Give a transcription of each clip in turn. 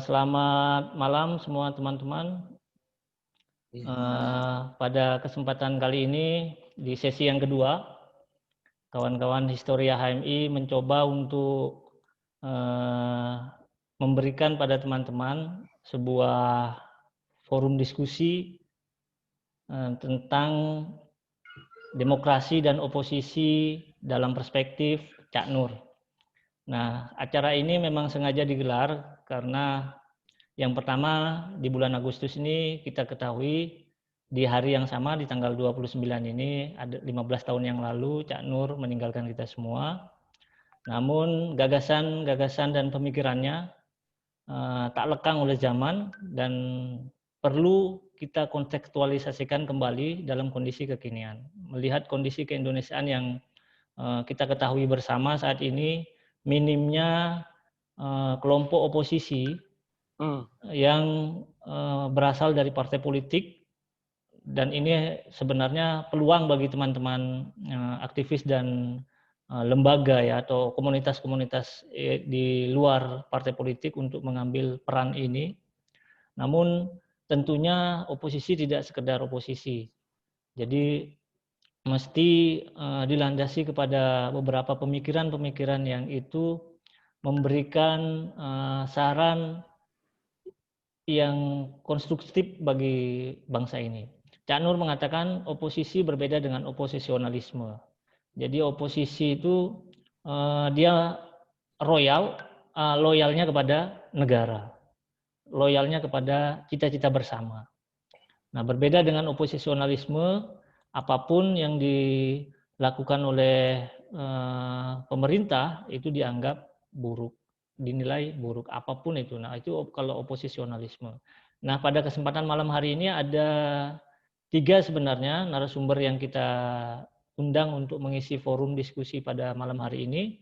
Selamat malam semua teman-teman. Pada kesempatan kali ini di sesi yang kedua, kawan-kawan Historia HMI mencoba untuk memberikan pada teman-teman sebuah forum diskusi tentang demokrasi dan oposisi dalam perspektif Cak Nur. Nah, acara ini memang sengaja digelar karena yang pertama di bulan Agustus ini kita ketahui di hari yang sama di tanggal 29 ini ada 15 tahun yang lalu Cak Nur meninggalkan kita semua. Namun gagasan-gagasan dan pemikirannya tak lekang oleh zaman dan perlu kita kontekstualisasikan kembali dalam kondisi kekinian. Melihat kondisi keindonesiaan yang kita ketahui bersama saat ini, minimnya kelompok oposisi yang berasal dari partai politik, dan ini sebenarnya peluang bagi teman-teman aktivis dan lembaga ya atau komunitas-komunitas di luar partai politik untuk mengambil peran ini. Namun tentunya oposisi tidak sekedar oposisi. Jadi mesti dilandasi kepada beberapa pemikiran-pemikiran yang itu memberikan saran yang konstruktif bagi bangsa ini. Cak Nur mengatakan oposisi berbeda dengan oposisionalisme. Jadi oposisi itu dia loyalnya kepada negara, loyalnya kepada cita-cita bersama. Nah, berbeda dengan oposisionalisme, apapun yang dilakukan oleh pemerintah itu dianggap buruk, dinilai buruk, apapun itu. Nah, itu kalau oposisionalisme. Nah, pada kesempatan malam hari ini ada 3 sebenarnya narasumber yang kita undang untuk mengisi forum diskusi pada malam hari ini.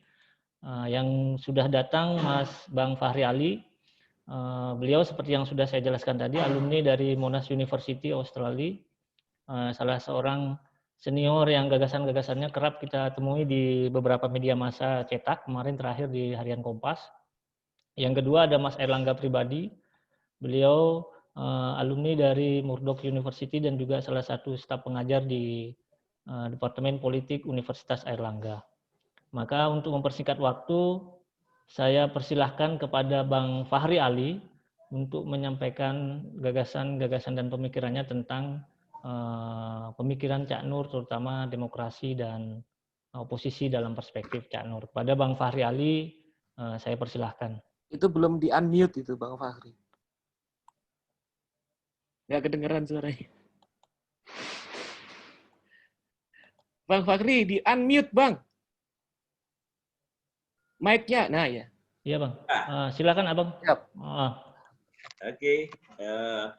Yang sudah datang Mas Bang Fahri Ali. Beliau seperti yang sudah saya jelaskan tadi, alumni dari Monash University Australia, salah seorang senior yang gagasan-gagasannya kerap kita temui di beberapa media massa cetak, kemarin terakhir di Harian Kompas. Yang kedua ada Mas Erlangga Pribadi, beliau alumni dari Murdoch University dan juga salah satu staf pengajar di Departemen Politik Universitas Airlangga. Maka untuk mempersingkat waktu, saya persilahkan kepada Bang Fahri Ali untuk menyampaikan gagasan-gagasan dan pemikirannya tentang pemikiran Cak Nur, terutama demokrasi dan oposisi dalam perspektif Cak Nur. Pada Bang Fahri Ali, saya persilahkan. Itu belum di-unmute itu Bang Fahri. Nggak kedengeran suaranya. Bang Fahri, di-unmute Bang. Mic-nya, nah ya. Iya Bang, silakan Abang. Siap. Oke.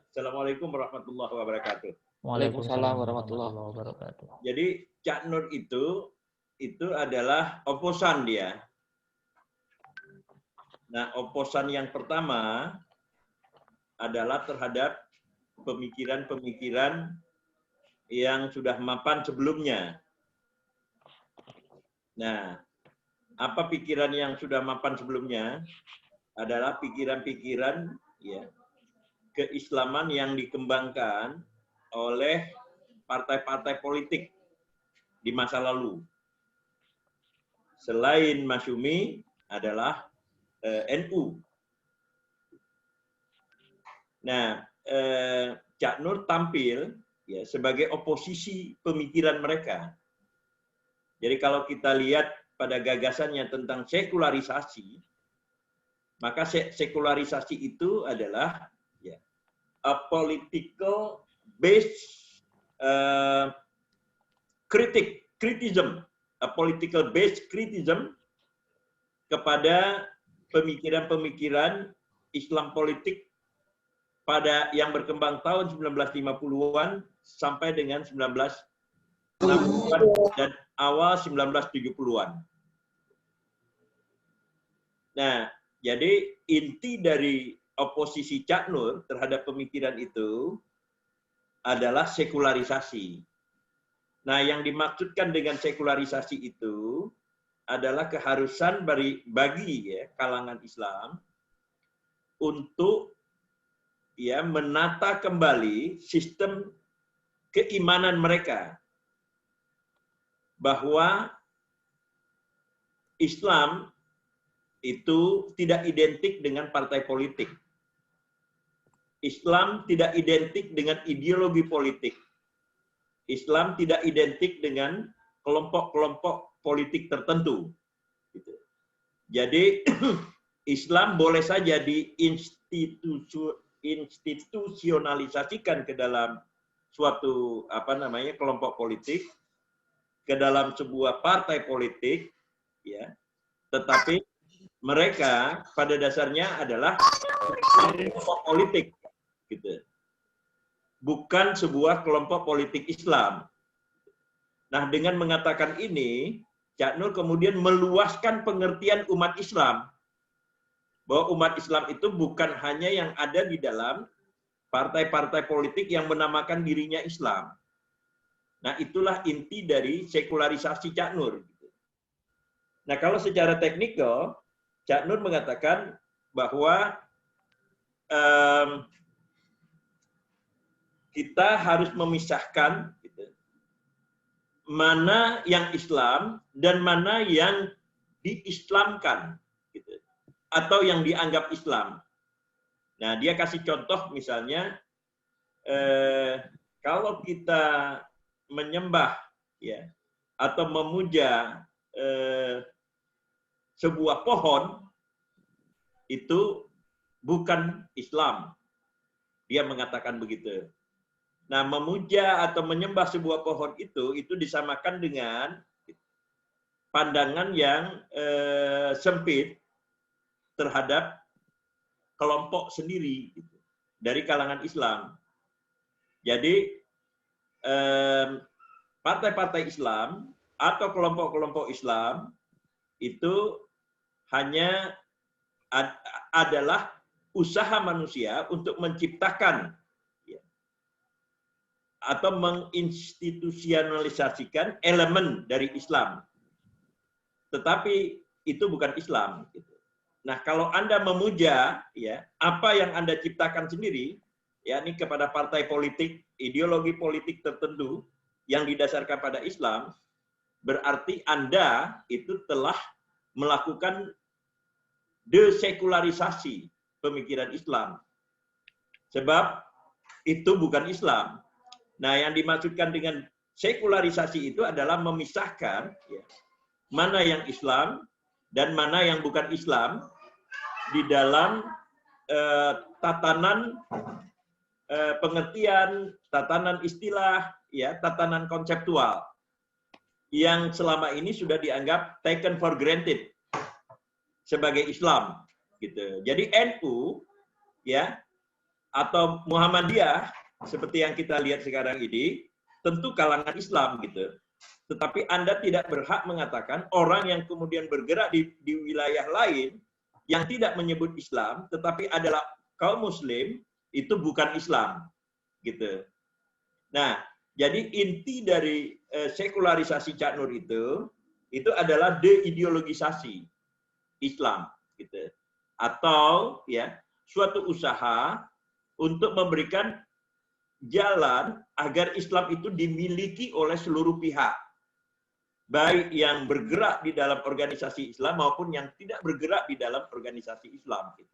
Assalamualaikum warahmatullahi wabarakatuh. Waalaikumsalam warahmatullahi wabarakatuh. Jadi Cak Nur itu adalah oposan dia. Nah, oposan yang pertama adalah terhadap pemikiran-pemikiran yang sudah mapan sebelumnya. Nah, apa pikiran yang sudah mapan sebelumnya? Adalah pikiran-pikiran ya keislaman yang dikembangkan oleh partai-partai politik di masa lalu. Selain Masyumi adalah NU. Nah, Cak Nur tampil ya sebagai oposisi pemikiran mereka. Jadi kalau kita lihat pada gagasannya tentang sekularisasi, maka sekularisasi itu adalah ya, a political based criticism, a political based criticism kepada pemikiran-pemikiran Islam politik pada yang berkembang tahun 1950-an sampai dengan 1960-an dan awal 1970-an. Nah, jadi inti dari oposisi Cak Nur terhadap pemikiran itu adalah sekularisasi. Nah, yang dimaksudkan dengan sekularisasi itu adalah keharusan bagi ya, kalangan Islam untuk ya menata kembali sistem keimanan mereka bahwa Islam itu tidak identik dengan partai politik. Islam tidak identik dengan ideologi politik. Islam tidak identik dengan kelompok-kelompok politik tertentu. Jadi Islam boleh saja diinstitusionalisasikan ke dalam suatu kelompok politik, ke dalam sebuah partai politik, ya. Tetapi mereka pada dasarnya adalah kelompok politik, gitu. Bukan sebuah kelompok politik Islam. Nah, dengan mengatakan ini, Cak Nur kemudian meluaskan pengertian umat Islam. Bahwa umat Islam itu bukan hanya yang ada di dalam partai-partai politik yang menamakan dirinya Islam. Nah, itulah inti dari sekularisasi Cak Nur. Nah, kalau secara teknikal, Cak Nur mengatakan bahwa kita harus memisahkan mana yang Islam dan mana yang diislamkan, atau yang dianggap Islam. Nah, dia kasih contoh misalnya, kalau kita menyembah ya atau memuja sebuah pohon, itu bukan Islam. Dia mengatakan begitu. Nah, memuja atau menyembah sebuah pohon itu disamakan dengan pandangan yang sempit terhadap kelompok sendiri dari kalangan Islam. Jadi partai-partai Islam atau kelompok-kelompok Islam itu hanya adalah usaha manusia untuk menciptakan atau menginstitusionalisasikan elemen dari Islam. Tetapi itu bukan Islam. Nah, kalau Anda memuja ya apa yang Anda ciptakan sendiri, yakni kepada partai politik, ideologi politik tertentu yang didasarkan pada Islam, berarti Anda itu telah melakukan desekularisasi pemikiran Islam. Sebab itu bukan Islam. Nah, yang dimaksudkan dengan sekularisasi itu adalah memisahkan ya, mana yang Islam dan mana yang bukan Islam di dalam tatanan pengertian, tatanan istilah, ya, tatanan konseptual yang selama ini sudah dianggap taken for granted sebagai Islam, gitu. Jadi NU, ya, atau Muhammadiyah seperti yang kita lihat sekarang ini, tentu kalangan Islam, gitu. Tetapi Anda tidak berhak mengatakan orang yang kemudian bergerak di wilayah lain yang tidak menyebut Islam, tetapi adalah kaum Muslim, itu bukan Islam, gitu. Nah, jadi inti dari sekularisasi Cak Nur itu adalah deideologisasi Islam, gitu. Atau ya suatu usaha untuk memberikan jalan agar Islam itu dimiliki oleh seluruh pihak, baik yang bergerak di dalam organisasi Islam maupun yang tidak bergerak di dalam organisasi Islam. Gitu.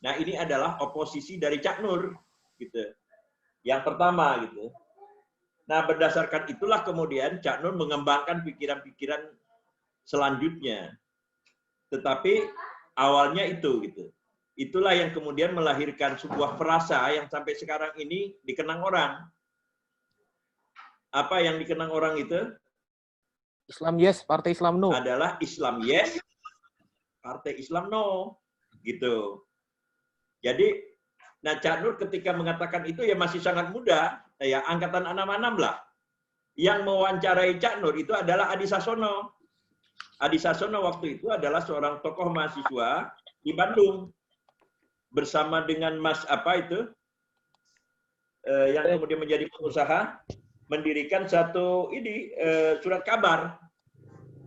Nah, ini adalah oposisi dari Cak Nur, gitu. Yang pertama, gitu. Nah, berdasarkan itulah kemudian Cak Nur mengembangkan pikiran-pikiran selanjutnya. Tetapi awalnya itu, gitu. Itulah yang kemudian melahirkan sebuah frasa yang sampai sekarang ini dikenang orang. Apa yang dikenang orang itu? Islam yes, partai Islam no. Adalah Islam yes, partai Islam no. Gitu. Jadi, nah Cak Nur ketika mengatakan itu ya masih sangat muda, ya angkatan 66 lah. Yang mewawancarai Cak Nur itu adalah Adi Sasono. Adi Sasono waktu itu adalah seorang tokoh mahasiswa di Bandung. Bersama dengan Mas apa itu yang kemudian menjadi pengusaha, mendirikan satu ini surat kabar.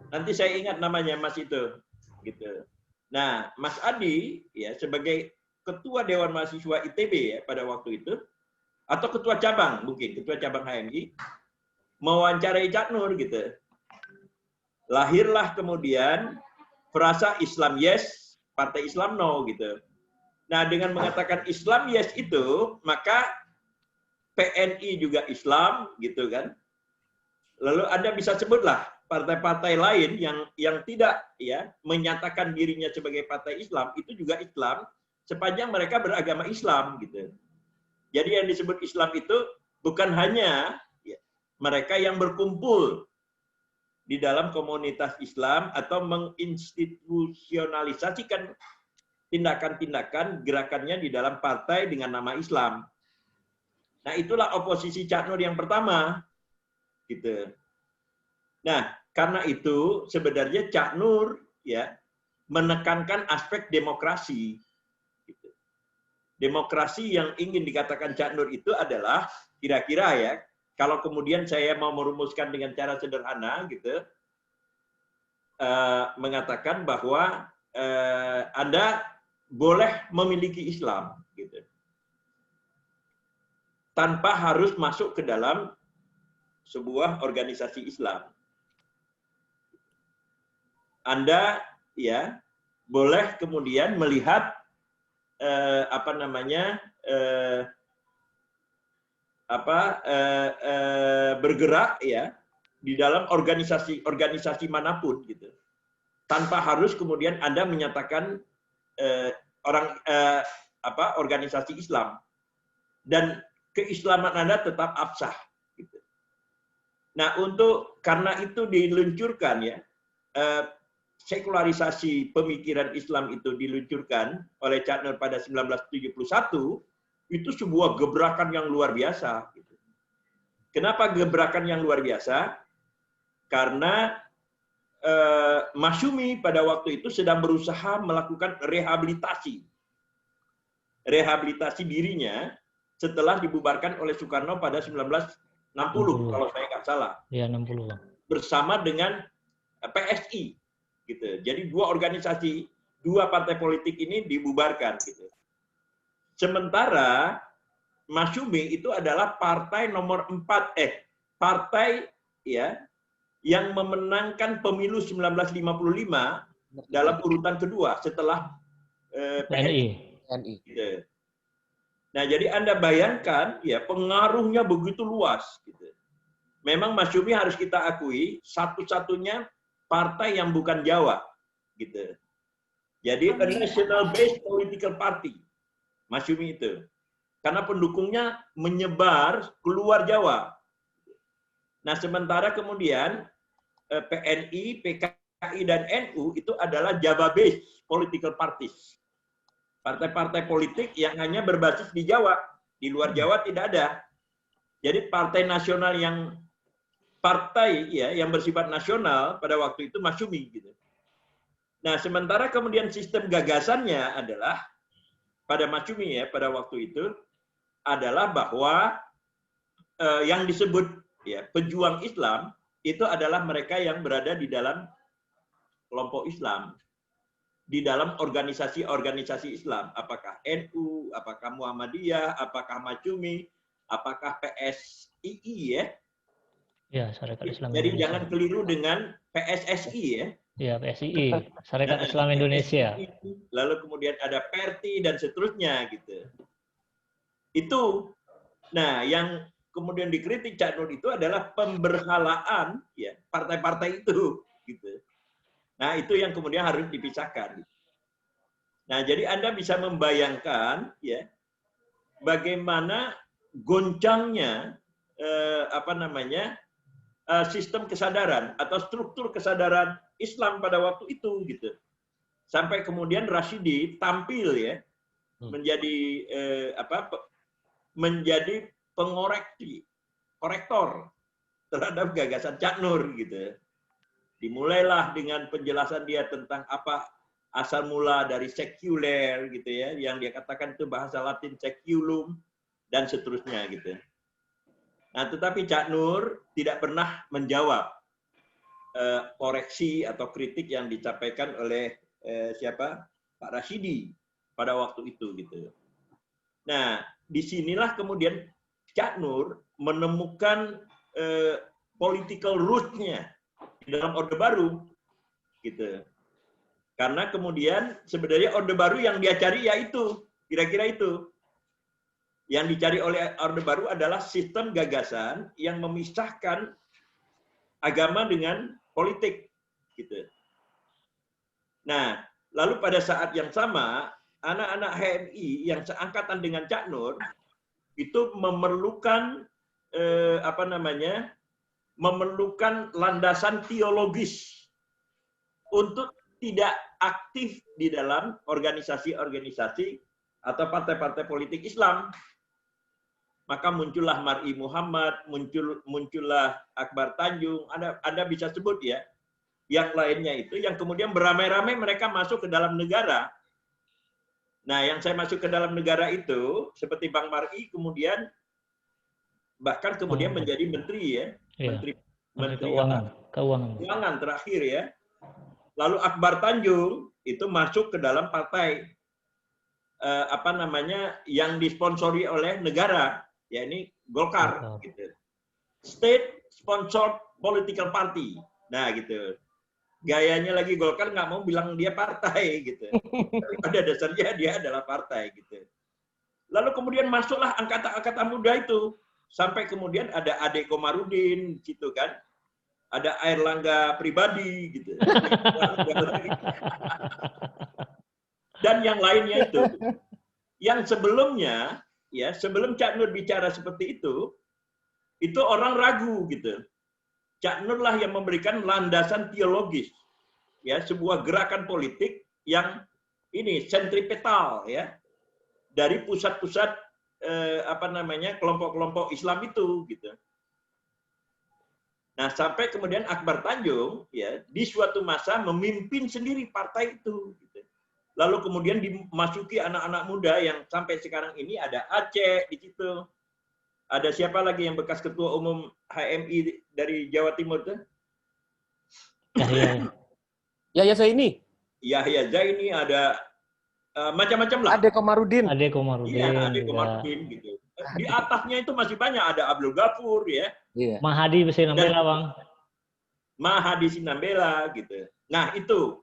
Nanti saya ingat namanya Mas itu, gitu. Nah, Mas Adi ya sebagai ketua Dewan Mahasiswa ITB ya pada waktu itu, atau ketua cabang mungkin, ketua cabang HMI, mewawancarai Cak Nur gitu. Lahirlah kemudian frasa Islam yes, Partai Islam no gitu. Nah, dengan mengatakan Islam yes itu, maka PNI juga Islam gitu kan. Lalu Anda bisa sebutlah partai-partai lain yang tidak ya menyatakan dirinya sebagai partai Islam itu juga Islam sepanjang mereka beragama Islam gitu. Jadi yang disebut Islam itu bukan hanya ya, mereka yang berkumpul di dalam komunitas Islam atau menginstitusionalisasikan tindakan-tindakan gerakannya di dalam partai dengan nama Islam. Nah, itulah oposisi Cak Nur yang pertama. Gitu. Nah, karena itu sebenarnya Cak Nur ya menekankan aspek demokrasi. Gitu. Demokrasi yang ingin dikatakan Cak Nur itu adalah kira-kira ya, kalau kemudian saya mau merumuskan dengan cara sederhana gitu, mengatakan bahwa Anda boleh memiliki Islam gitu, tanpa harus masuk ke dalam sebuah organisasi Islam. Anda ya boleh kemudian melihat bergerak ya di dalam organisasi manapun gitu, tanpa harus kemudian Anda menyatakan organisasi Islam, dan keislaman Anda tetap absah. Gitu. Nah, karena itu diluncurkan ya, sekularisasi pemikiran Islam itu diluncurkan oleh Cak Nur pada 1971, itu sebuah gebrakan yang luar biasa. Gitu. Kenapa gebrakan yang luar biasa? Karena Masyumi pada waktu itu sedang berusaha melakukan rehabilitasi dirinya setelah dibubarkan oleh Soekarno pada 1960 kalau saya nggak salah. Iya, 60. Bersama dengan PSI gitu. Jadi dua partai politik ini dibubarkan gitu. Sementara Masyumi itu adalah partai nomor 4 partai ya yang memenangkan pemilu 1955 dalam urutan kedua setelah PNI. Gitu. Nah, jadi Anda bayangkan ya pengaruhnya begitu luas gitu. Memang Masyumi harus kita akui satu-satunya partai yang bukan Jawa gitu. Jadi a national based political party Masyumi itu. Karena pendukungnya menyebar keluar Jawa. Nah, sementara kemudian PNI, PKI dan NU itu adalah Java based political parties. Partai-partai politik yang hanya berbasis di Jawa, di luar Jawa tidak ada. Jadi partai nasional yang bersifat nasional pada waktu itu Masyumi gitu. Nah, sementara kemudian sistem gagasannya adalah pada Masyumi ya pada waktu itu adalah bahwa yang disebut ya pejuang Islam itu adalah mereka yang berada di dalam kelompok Islam, di dalam organisasi-organisasi Islam, apakah NU, apakah Muhammadiyah, apakah Masyumi, apakah PSII ya. Ya, Syarikat Islam Jadi Indonesia. jangan keliru dengan PSSI ya. Ya, PSII, Syarikat Islam Indonesia. Lalu kemudian ada PERTI dan seterusnya gitu. Itu, nah yang kemudian dikritik Cak Nur itu adalah pemberhalaan ya partai-partai itu gitu. Nah, itu yang kemudian harus dipisahkan. Nah, jadi Anda bisa membayangkan ya bagaimana goncangnya sistem kesadaran atau struktur kesadaran Islam pada waktu itu gitu. Sampai kemudian Rashidi tampil ya menjadi korektor terhadap gagasan Cak Nur gitu. Dimulailah dengan penjelasan dia tentang apa asal mula dari sekuler gitu ya, yang dia katakan itu bahasa Latin seculum dan seterusnya gitu. Nah, tetapi Cak Nur tidak pernah menjawab koreksi atau kritik yang disampaikan oleh Pak Rashidi pada waktu itu gitu. Nah, disinilah kemudian Cak Nur menemukan political root-nya di dalam Orde Baru gitu. Karena kemudian sebenarnya Orde Baru yang dia cari yaitu kira-kira itu. Yang dicari oleh Orde Baru adalah sistem gagasan yang memisahkan agama dengan politik gitu. Nah, lalu pada saat yang sama anak-anak HMI yang seangkatan dengan Cak Nur itu memerlukan memerlukan landasan teologis untuk tidak aktif di dalam organisasi-organisasi atau partai-partai politik Islam. Maka muncullah Mar'i Muhammad, muncullah Akbar Tanjung, Anda bisa sebut ya, yang lainnya itu, yang kemudian beramai-ramai mereka masuk ke dalam negara. Nah, yang saya masuk ke dalam negara itu, seperti Bang Mar'i, kemudian bahkan kemudian menjadi menteri ya, menteri keuangan terakhir ya. Lalu Akbar Tanjung itu masuk ke dalam partai yang disponsori oleh negara, ya ini Golkar gitu. State sponsored political party. Nah, gitu. Gayanya lagi Golkar nggak mau bilang dia partai gitu. Tapi pada dasarnya dia adalah partai gitu. Lalu kemudian masuklah angkatan muda itu. Sampai kemudian ada Ade Komarudin gitu kan. Ada Airlangga Pribadi gitu. Dan yang lainnya itu. Yang sebelumnya ya, sebelum Cak Nur bicara seperti itu orang ragu gitu. Cak Nur lah yang memberikan landasan teologis ya, sebuah gerakan politik yang ini sentripetal ya, dari pusat-pusat kelompok-kelompok Islam itu gitu. Nah, sampai kemudian Akbar Tanjung ya di suatu masa memimpin sendiri partai itu gitu. Lalu kemudian dimasuki anak-anak muda yang sampai sekarang ini ada Aceh di situ. Ada siapa lagi yang bekas ketua umum HMI dari Jawa Timur tuh? Yahya Zaini. Yahya Zaini, ada macam-macam lah. Ade Komarudin. Iya, Ade Komarudin gitu. Di atasnya itu masih banyak, ada Abdul Ghafur ya. Iya. Mahadi Sinambela, Bang. Mahadi Sinambela gitu. Nah, itu.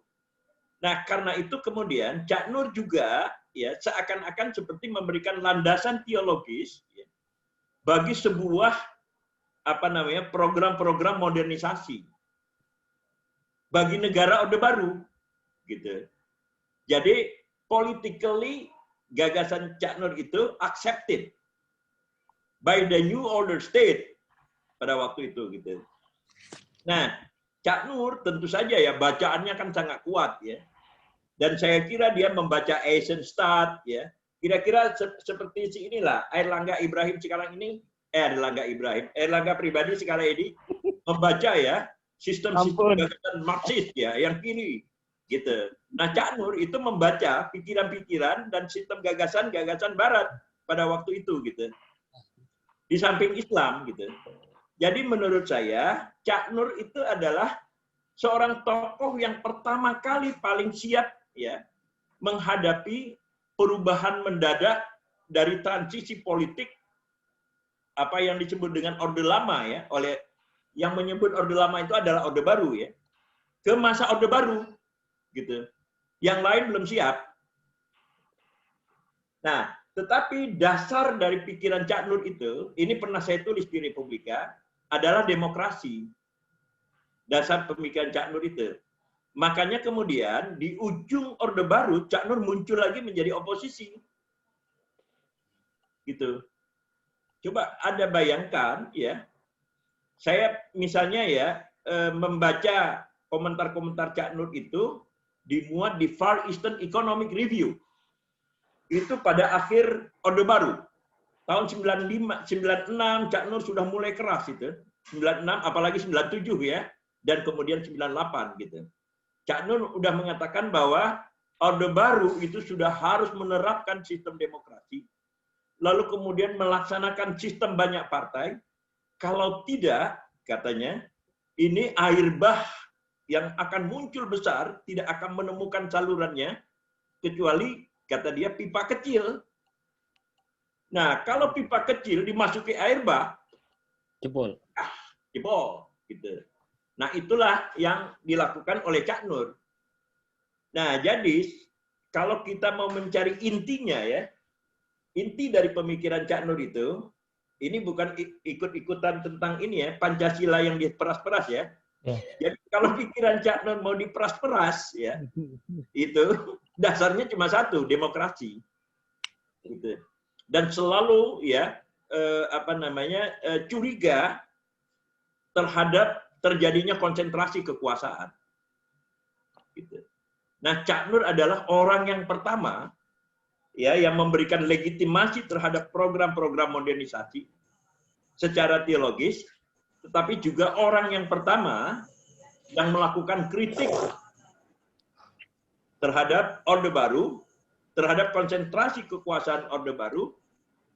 Nah, karena itu kemudian Cak Nur juga ya seakan-akan seperti memberikan landasan teologis ya, bagi sebuah program-program modernisasi bagi negara Orde Baru gitu. Jadi politically gagasan Cak Nur itu accepted by the new order state pada waktu itu gitu. Nah, Cak Nur tentu saja ya bacaannya kan sangat kuat ya. Dan saya kira dia membaca Eisenstadt ya. Kira-kira seperti si inilah Airlangga Ibrahim sekarang ini Airlangga Pribadi sekarang ini membaca ya sistem-sistem gagasan Marxis ya yang kiri gitu. Nah, Cak Nur itu membaca pikiran-pikiran dan sistem gagasan-gagasan barat pada waktu itu gitu. Di samping Islam gitu. Jadi menurut saya Cak Nur itu adalah seorang tokoh yang pertama kali paling siap ya menghadapi perubahan mendadak dari transisi politik apa yang disebut dengan Orde Lama ya, oleh yang menyebut Orde Lama itu adalah Orde Baru ya, ke masa Orde Baru gitu. Yang lain belum siap. Nah, tetapi dasar dari pikiran Cak Nur itu, ini pernah saya tulis di Republika, adalah demokrasi. Dasar pemikiran Cak Nur itu. Makanya kemudian di ujung Orde Baru, Cak Nur muncul lagi menjadi oposisi. Gitu. Coba Anda bayangkan ya, saya misalnya ya membaca komentar-komentar Cak Nur itu dimuat di Far Eastern Economic Review. Itu pada akhir Orde Baru. Tahun 96 Cak Nur sudah mulai keras itu. 96 apalagi 97 ya, dan kemudian 98 gitu. Cak Nur sudah mengatakan bahwa Orde Baru itu sudah harus menerapkan sistem demokrasi, lalu kemudian melaksanakan sistem banyak partai. Kalau tidak, katanya, ini air bah yang akan muncul besar tidak akan menemukan salurannya kecuali kata dia pipa kecil. Nah, kalau pipa kecil dimasuki air bah, Jebol. jebol, gitu. Nah, itulah yang dilakukan oleh Cak Nur. Nah, jadi kalau kita mau mencari intinya ya, inti dari pemikiran Cak Nur itu, ini bukan ikut-ikutan tentang ini ya, Pancasila yang diperas-peras ya. Ya. Jadi kalau pikiran Cak Nur mau diperas-peras ya, itu dasarnya cuma satu, demokrasi. Gitu. Dan selalu ya curiga terhadap terjadinya konsentrasi kekuasaan. Gitu. Nah, Cak Nur adalah orang yang pertama ya yang memberikan legitimasi terhadap program-program modernisasi secara teologis, tetapi juga orang yang pertama yang melakukan kritik terhadap Orde Baru, terhadap konsentrasi kekuasaan Orde Baru,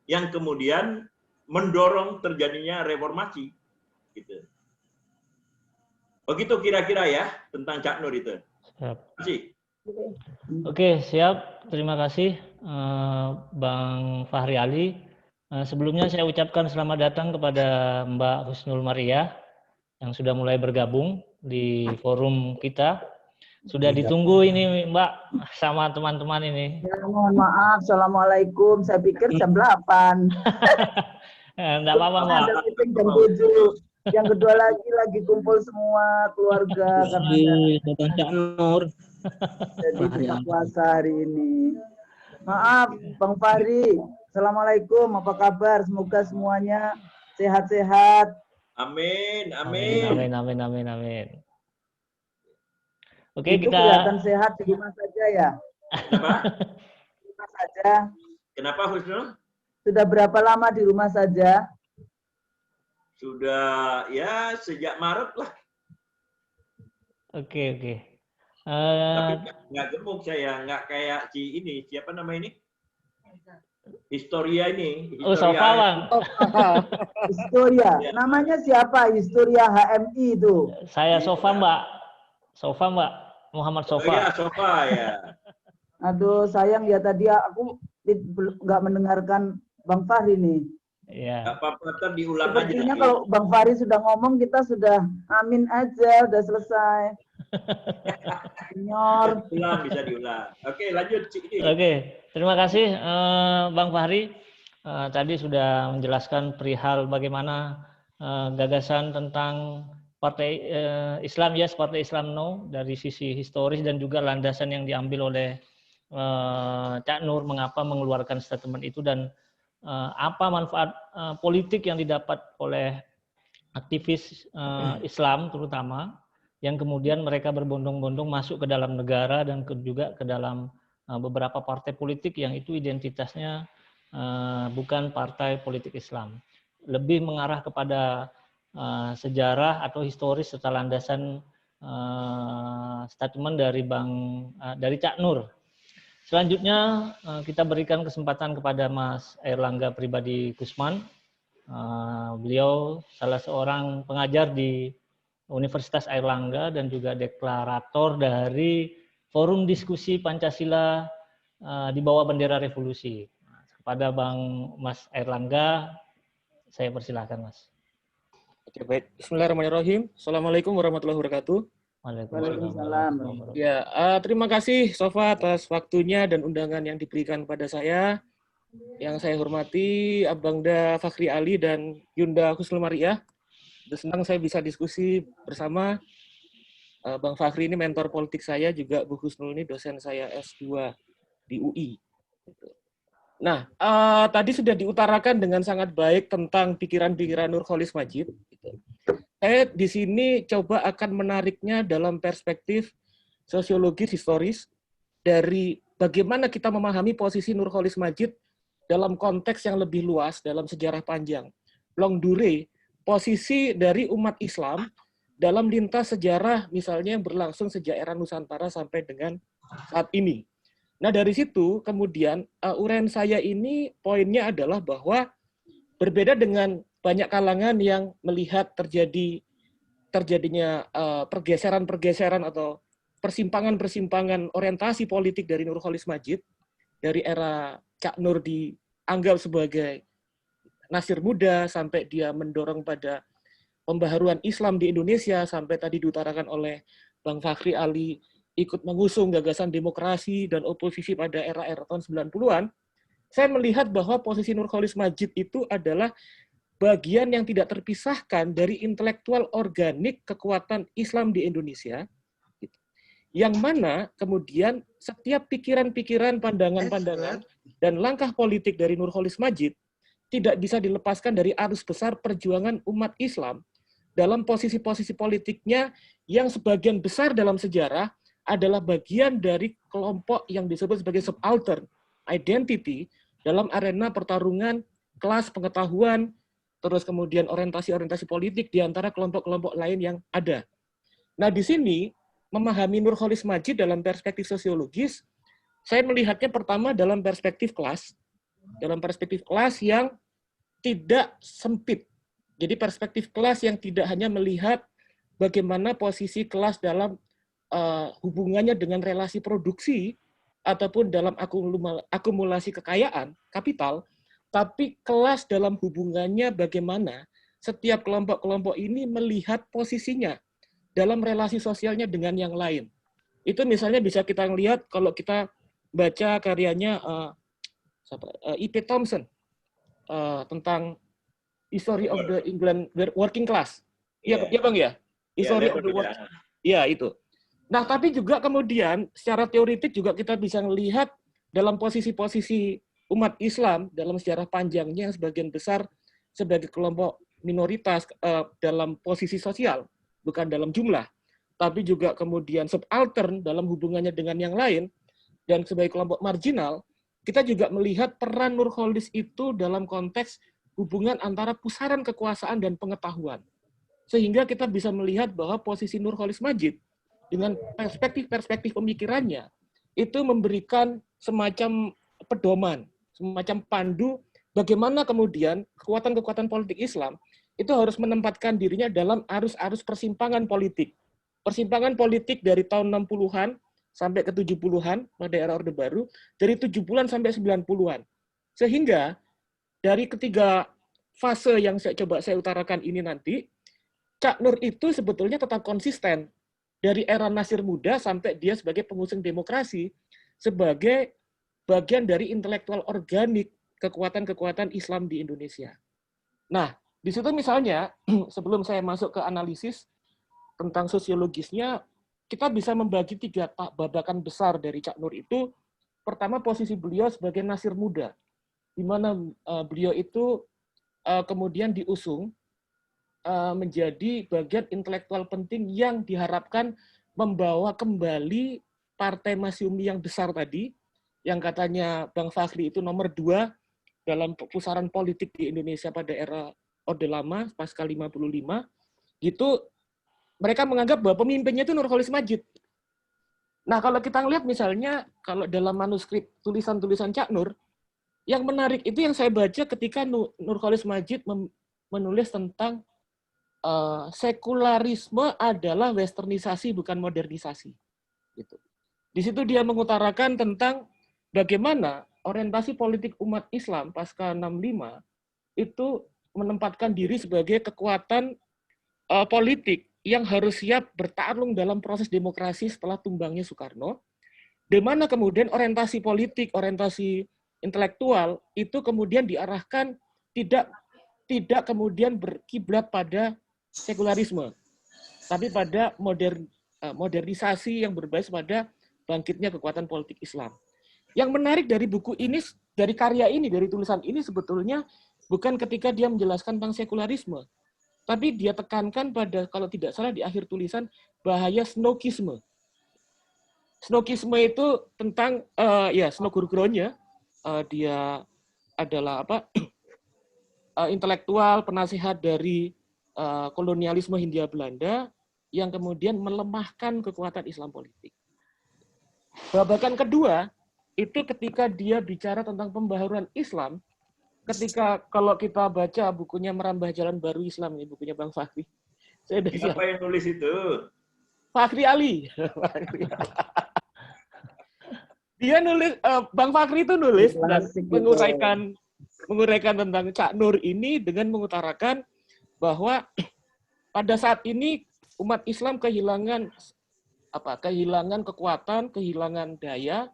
yang kemudian mendorong terjadinya reformasi. Gitu. Begitu kira-kira ya tentang Cak Nur itu. Siap. Terima kasih. Oke, siap. Terima kasih Bang Fahri Ali. Sebelumnya saya ucapkan selamat datang kepada Mbak Husnul Maria yang sudah mulai bergabung di forum kita. Sudah ditunggu ini Mbak sama teman-teman ini. Ya, mohon maaf. Assalamualaikum. Saya pikir jam 8. Enggak apa-apa Mbak. Ada meeting jam 7. Yang kedua lagi kumpul semua keluarga karena Cak Nur. jadi buka puasa hari ini. Maaf Bang Fahri. Assalamualaikum. Apa kabar? Semoga semuanya sehat-sehat. Amin, Amin, amin. amin, amin, amin. Oke, Itu kita kelihatan sehat di rumah saja ya. Kenapa? Di rumah saja. Kenapa Husnul? Sudah berapa lama di rumah saja? Sudah ya sejak Maret lah. Oke, oke. Tapi nggak gemuk saya, nggak kayak si ini, siapa nama ini? Historia ini. Oh, Sofa, Bang. Historia. Namanya siapa? Historia HMI itu. Saya Sofa, Mbak. Sofa, Mbak. Muhammad Oh Sofa. ya, Sofa ya. Aduh, sayang ya tadi aku nggak mendengarkan Bang Fahri nih. Iya. Nggak apa-apa, ntar diulang aja. Sepertinya nanti. kalau Bang Fahri sudah ngomong, kita sudah amin aja, udah selesai. Senior. Diulang, bisa diulang. Oke, lanjut. Cik. Oke, terima kasih Bang Fahri. Tadi sudah menjelaskan perihal bagaimana gagasan tentang Partai Islam Yes, Partai Islam No dari sisi historis dan juga landasan yang diambil oleh Cak Nur mengapa mengeluarkan statement itu dan apa manfaat politik yang didapat oleh aktivis Islam terutama yang kemudian mereka berbondong-bondong masuk ke dalam negara dan juga ke dalam beberapa partai politik yang itu identitasnya bukan partai politik Islam, lebih mengarah kepada sejarah atau historis serta landasan statement dari Cak Nur. Selanjutnya kita berikan kesempatan kepada Mas Airlangga Pribadi Kusman. Beliau salah seorang pengajar di Universitas Airlangga dan juga deklarator dari Forum Diskusi Pancasila di bawah bendera revolusi. Kepada Bang Mas Airlangga, saya persilahkan Mas. Oke, baik. Bismillahirrahmanirrahim. Assalamualaikum warahmatullahi wabarakatuh. Waalaikumsalam. Ya, terima kasih Sofa atas waktunya dan undangan yang diberikan pada saya. Yang saya hormati Abangda Fakhri Ali dan Yunda Husnul Maria. Senang saya bisa diskusi bersama Bang Fakhri ini mentor politik saya, juga Bu Husnul ini dosen saya S2 di UI. Nah, tadi sudah diutarakan dengan sangat baik tentang pikiran-pikiran Nurcholish Madjid. Saya di sini coba akan menariknya dalam perspektif sosiologis historis dari bagaimana kita memahami posisi Nurcholish Madjid dalam konteks yang lebih luas dalam sejarah panjang. Long durée, posisi dari umat Islam dalam lintas sejarah misalnya yang berlangsung sejak era Nusantara sampai dengan saat ini. Nah, dari situ kemudian uraian saya ini poinnya adalah bahwa berbeda dengan banyak kalangan yang melihat terjadinya pergeseran-pergeseran atau persimpangan-persimpangan orientasi politik dari Nurcholish Madjid dari era Cak Nur dianggap sebagai nasir muda, sampai dia mendorong pada pembaharuan Islam di Indonesia, sampai tadi diutarakan oleh Bang Fakhri Ali ikut mengusung gagasan demokrasi dan oposisi pada era-era tahun 90-an, saya melihat bahwa posisi Nurcholish Madjid itu adalah bagian yang tidak terpisahkan dari intelektual organik kekuatan Islam di Indonesia, yang mana kemudian setiap pikiran-pikiran, pandangan-pandangan, dan langkah politik dari Nurcholish Madjid tidak bisa dilepaskan dari arus besar perjuangan umat Islam dalam posisi-posisi politiknya yang sebagian besar dalam sejarah adalah bagian dari kelompok yang disebut sebagai subaltern identity dalam arena pertarungan kelas pengetahuan, terus kemudian orientasi-orientasi politik di antara kelompok-kelompok lain yang ada. Nah, di sini memahami Nurcholish Madjid dalam perspektif sosiologis, saya melihatnya pertama dalam perspektif kelas yang tidak sempit. Jadi perspektif kelas yang tidak hanya melihat bagaimana posisi kelas dalam hubungannya dengan relasi produksi ataupun dalam akumulasi kekayaan, kapital, tapi kelas dalam hubungannya bagaimana setiap kelompok-kelompok ini melihat posisinya dalam relasi sosialnya dengan yang lain. Itu misalnya bisa kita lihat kalau kita baca karyanya E.P. Thompson tentang History of the England Working Class. Iya, ya Bang ya? History of the Working Class. Iya, itu. Nah, tapi juga kemudian secara teoritik juga kita bisa melihat dalam posisi-posisi umat Islam dalam sejarah panjangnya yang sebagian besar sebagai kelompok minoritas dalam posisi sosial, bukan dalam jumlah, tapi juga kemudian subaltern dalam hubungannya dengan yang lain, dan sebagai kelompok marginal, kita juga melihat peran Nurcholish itu dalam konteks hubungan antara pusaran kekuasaan dan pengetahuan. Sehingga kita bisa melihat bahwa posisi Nurcholish Madjid dengan perspektif-perspektif pemikirannya itu memberikan semacam pedoman, semacam pandu bagaimana kemudian kekuatan-kekuatan politik Islam itu harus menempatkan dirinya dalam arus-arus persimpangan politik. Persimpangan politik dari tahun 60-an sampai ke 70-an pada era Orde Baru, dari 70-an sampai 90-an. Sehingga dari ketiga fase yang coba saya utarakan ini nanti, Cak Nur itu sebetulnya tetap konsisten dari era Nasir Muda sampai dia sebagai pengusung demokrasi, sebagai bagian dari intelektual organik kekuatan-kekuatan Islam di Indonesia. Nah, di situ misalnya, sebelum saya masuk ke analisis tentang sosiologisnya, kita bisa membagi tiga babakan besar dari Cak Nur itu. Pertama, posisi beliau sebagai Nasir Muda, di mana beliau itu kemudian diusung menjadi bagian intelektual penting yang diharapkan membawa kembali Partai Masyumi yang besar tadi, yang katanya Bang Fakhri itu nomor 2 dalam pusaran politik di Indonesia pada era Orde Lama, pasca 55, gitu, mereka menganggap bahwa pemimpinnya itu Nurcholish Madjid. Nah, kalau kita lihat misalnya, kalau dalam manuskrip tulisan-tulisan Cak Nur, yang menarik itu yang saya baca ketika Nurcholish Madjid menulis tentang sekularisme adalah westernisasi bukan modernisasi. Gitu. Di situ dia mengutarakan tentang bagaimana orientasi politik umat Islam pasca 65 itu menempatkan diri sebagai kekuatan politik yang harus siap bertarung dalam proses demokrasi setelah tumbangnya Soekarno, di mana kemudian orientasi politik, orientasi intelektual itu kemudian diarahkan tidak kemudian berkiblat pada sekularisme, tapi pada modernisasi yang berbasis pada bangkitnya kekuatan politik Islam. Yang menarik dari buku ini, dari karya ini, dari tulisan ini sebetulnya bukan ketika dia menjelaskan tentang sekularisme, tapi dia tekankan pada, kalau tidak salah di akhir tulisan, bahaya snokisme. Snokisme itu tentang, Snogurgronnya, dia adalah intelektual penasihat dari kolonialisme Hindia Belanda yang kemudian melemahkan kekuatan Islam politik. Babakan kedua, itu ketika dia bicara tentang pembaharuan Islam, ketika kalau kita baca bukunya Merambah Jalan Baru Islam, ini bukunya Bang Fakhri. Siapa yang nulis itu? Fakhri Ali. Di dia nulis, Bang Fakri itu nulis dan Klasik gitu. menguraikan tentang Cak Nur ini dengan mengutarakan bahwa pada saat ini umat Islam kehilangan kekuatan, kehilangan daya,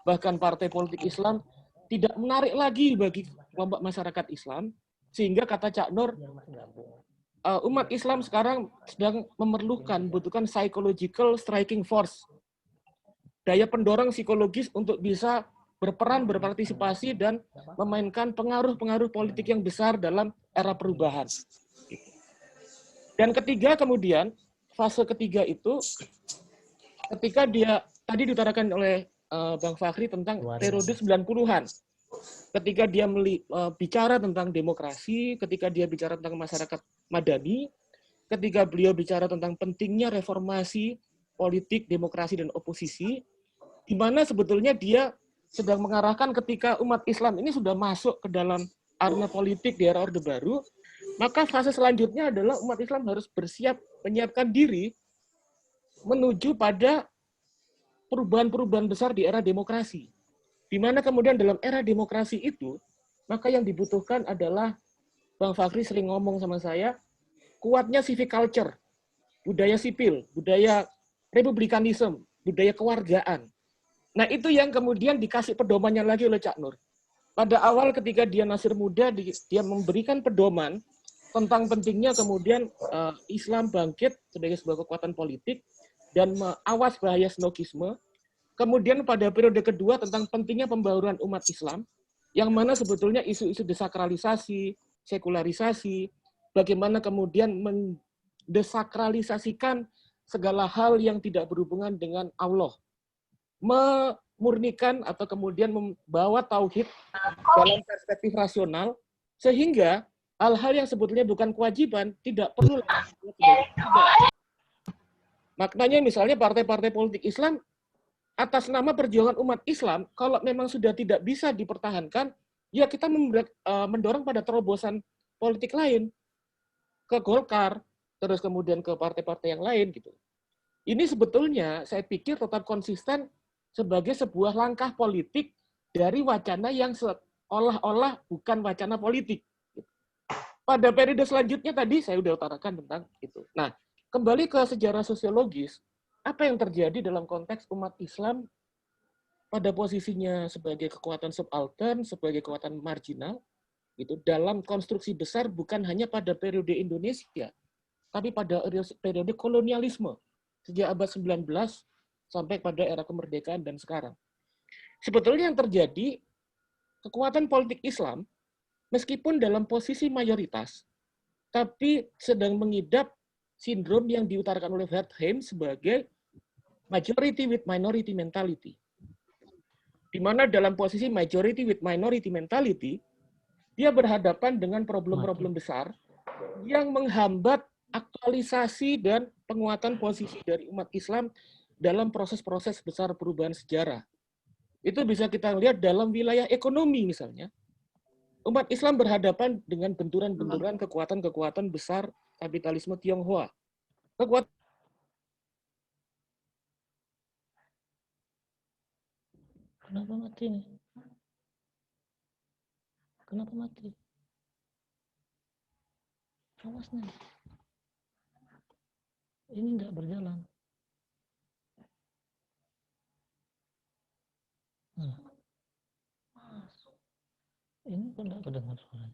bahkan partai politik Islam tidak menarik lagi bagi kelompok masyarakat Islam, sehingga kata Cak Nur, umat Islam sekarang sedang membutuhkan psychological striking force, daya pendorong psikologis untuk bisa berperan, berpartisipasi, dan memainkan pengaruh-pengaruh politik yang besar dalam era perubahan. Dan ketiga kemudian, fase ketiga itu, ketika dia, tadi diutarakan oleh Bang Fakhri tentang periode 90-an. Ketika dia bicara tentang demokrasi, ketika dia bicara tentang masyarakat madani, ketika beliau bicara tentang pentingnya reformasi politik, demokrasi, dan oposisi, di mana sebetulnya dia sedang mengarahkan ketika umat Islam ini sudah masuk ke dalam arena politik di era Orde Baru, maka fase selanjutnya adalah umat Islam harus menyiapkan diri menuju pada perubahan-perubahan besar di era demokrasi. Di mana kemudian dalam era demokrasi itu, maka yang dibutuhkan adalah, Bang Fakhri sering ngomong sama saya, kuatnya civic culture, budaya sipil, budaya republikanisme, budaya kewargaan. Nah, itu yang kemudian dikasih pedomannya lagi oleh Cak Nur. Pada awal ketika dia Nasir Muda, dia memberikan pedoman tentang pentingnya kemudian Islam bangkit sebagai sebuah kekuatan politik dan awas bahaya snokisme. Kemudian pada periode kedua tentang pentingnya pembauran umat Islam, yang mana sebetulnya isu-isu desakralisasi, sekularisasi, bagaimana kemudian mendesakralisasikan segala hal yang tidak berhubungan dengan Allah, memurnikan atau kemudian membawa tauhid dalam perspektif rasional, sehingga hal-hal yang sebetulnya bukan kewajiban tidak perlu. Maknanya misalnya partai-partai politik Islam atas nama perjuangan umat Islam, kalau memang sudah tidak bisa dipertahankan, ya kita mendorong pada terobosan politik lain, ke Golkar, terus kemudian ke partai-partai yang lain gitu. Ini sebetulnya saya pikir tetap konsisten sebagai sebuah langkah politik dari wacana yang seolah-olah bukan wacana politik. Pada periode selanjutnya tadi saya sudah utarakan tentang itu. Nah, kembali ke sejarah sosiologis, apa yang terjadi dalam konteks umat Islam pada posisinya sebagai kekuatan subaltern, sebagai kekuatan marginal, gitu, dalam konstruksi besar bukan hanya pada periode Indonesia, tapi pada periode kolonialisme, sejak abad 19 sampai pada era kemerdekaan dan sekarang. Sebetulnya yang terjadi, kekuatan politik Islam, meskipun dalam posisi mayoritas, tapi sedang mengidap sindrom yang diutarakan oleh Wertheim sebagai majority with minority mentality. Di mana dalam posisi majority with minority mentality, dia berhadapan dengan problem-problem besar yang menghambat aktualisasi dan penguatan posisi dari umat Islam dalam proses-proses besar perubahan sejarah. Itu bisa kita lihat dalam wilayah ekonomi misalnya. Umat Islam berhadapan dengan benturan-benturan kekuatan-kekuatan besar kapitalisme Tionghoa. Kenapa mati nih? Kenapa mati? Awas nih. Ini enggak berjalan. Nah. Ini kok enggak kedengar suaranya?